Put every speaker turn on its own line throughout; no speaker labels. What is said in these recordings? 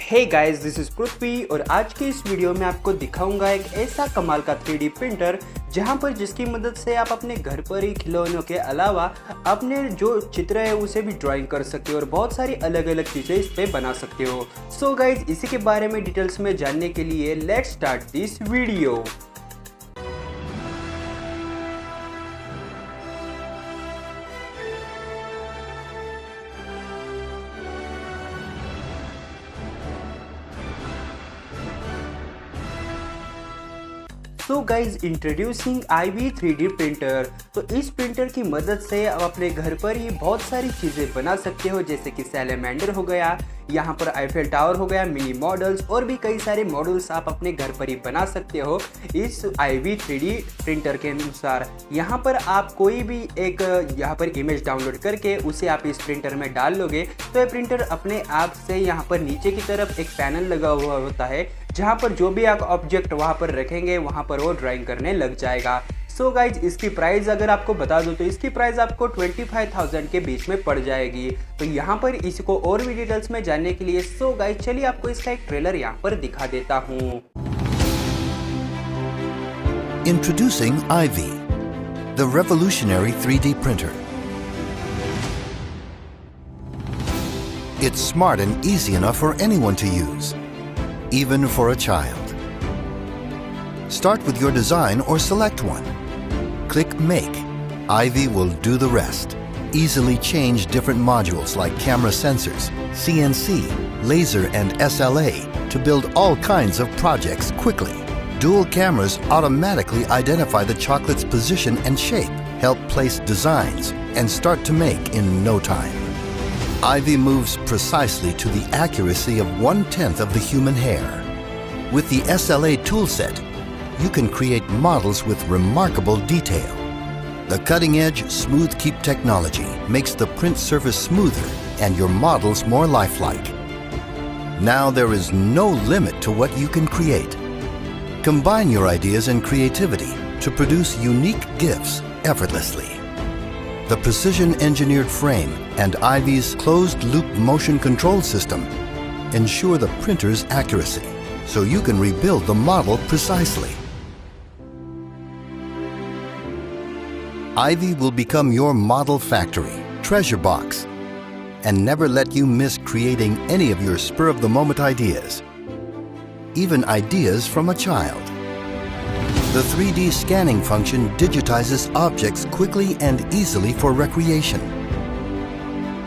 Hey guys, this is पृथ्वी और आज के इस वीडियो में आपको दिखाऊंगा एक ऐसा कमाल का 3D प्रिंटर जहां पर जिसकी मदद से आप अपने घर पर ही खिलौनों के अलावा अपने जो चित्र है उसे भी ड्राइंग कर सकते हो और बहुत सारी अलग अलग चीज़ें इस पे बना सकते हो। सो गाइस, इसी के बारे में डिटेल्स में जानने के लिए let's start this video. So guys, introducing IV 3D printer. तो इस प्रिंटर की मदद से आप अपने घर पर ही बहुत सारी चीज़ें बना सकते हो, जैसे कि सैलेमेंडर हो गया, यहाँ पर आईफेल टावर हो गया, मिनी मॉडल्स और भी कई सारे मॉडल्स आप अपने घर पर ही बना सकते हो इस IV 3D प्रिंटर के अनुसार। यहाँ पर आप कोई भी एक यहाँ पर इमेज डाउनलोड करके उसे आप इस प्रिंटर में डाल लोगे तो ये प्रिंटर अपने आप से यहाँ पर नीचे की तरफ एक पैनल लगा हुआ होता है जहाँ पर जो भी आप ऑब्जेक्ट वहाँ पर रखेंगे वहाँ पर वो ड्राइंग करने लग जाएगा। सो गाइज, इसकी प्राइस अगर आपको बता दूं तो इसकी प्राइस आपको 25,000 के बीच में पड़ जाएगी। तो यहाँ पर इसको और भी डिटेल्स में जानने के लिए सो गाइज चलिए आपको इसका एक ट्रेलर यहाँ पर दिखा देता हूँ।
Introducing IV, the revolutionary 3D printer. It's smart and easy enough for anyone to use, even for a child. Start with your design or select one. Click Make. IV will do the rest. Easily change different modules like camera sensors, CNC, laser and SLA to build all kinds of projects quickly. Dual cameras automatically identify the chocolate's position and shape, help place designs, and start to make in no time. IV moves precisely to the accuracy of 1/10 of the human hair. With the SLA toolset, you can create models with remarkable detail. The cutting-edge Smooth Keep technology makes the print surface smoother and your models more lifelike. Now there is no limit to what you can create. Combine your ideas and creativity to produce unique gifts effortlessly. The precision-engineered frame and IV's closed-loop motion control system ensure the printer's accuracy, so you can rebuild the model precisely. IV will become your model factory, treasure box, and never let you miss creating any of your spur-of-the-moment ideas, even ideas from a child. The 3D scanning function digitizes objects quickly and easily for recreation.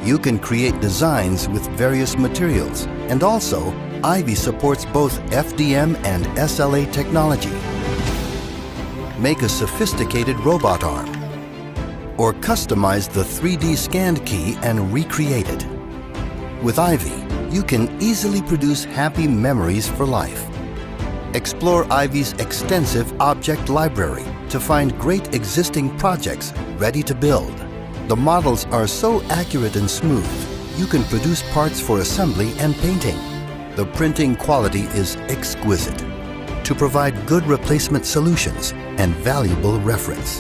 You can create designs with various materials, and also IV supports both FDM and SLA technology. Make a sophisticated robot arm, or customize the 3D scanned key and recreate it. With IV, you can easily produce happy memories for life. Explore IV's extensive object library to find great existing projects ready to build. The models are so accurate and smooth, you can produce parts for assembly and painting. The printing quality is exquisite to provide good replacement solutions and valuable reference.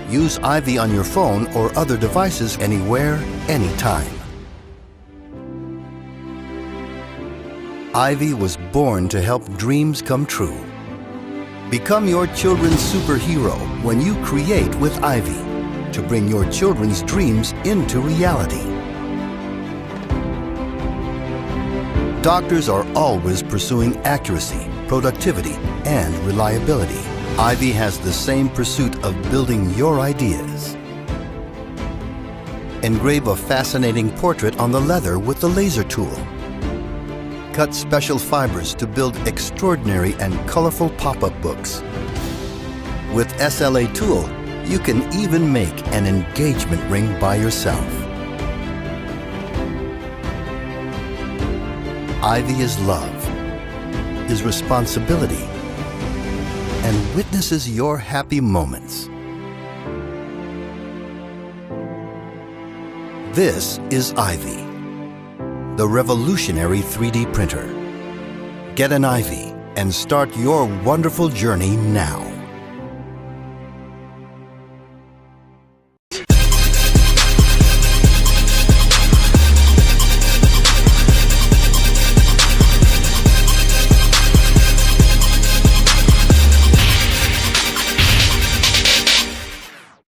Use IV on your phone or other devices anywhere, anytime. IV was born to help dreams come true. Become your children's superhero when you create with IV to bring your children's dreams into reality. Doctors are always pursuing accuracy, productivity, and reliability. IV has the same pursuit of building your ideas. Engrave a fascinating portrait on the leather with the laser tool. Cut special fibers to build extraordinary and colorful pop-up books. With SLA tool, you can even make an engagement ring by yourself. IV is love, is responsibility, and witnesses your happy moments. This is IV, the revolutionary 3D printer. Get an IV and start your wonderful journey now.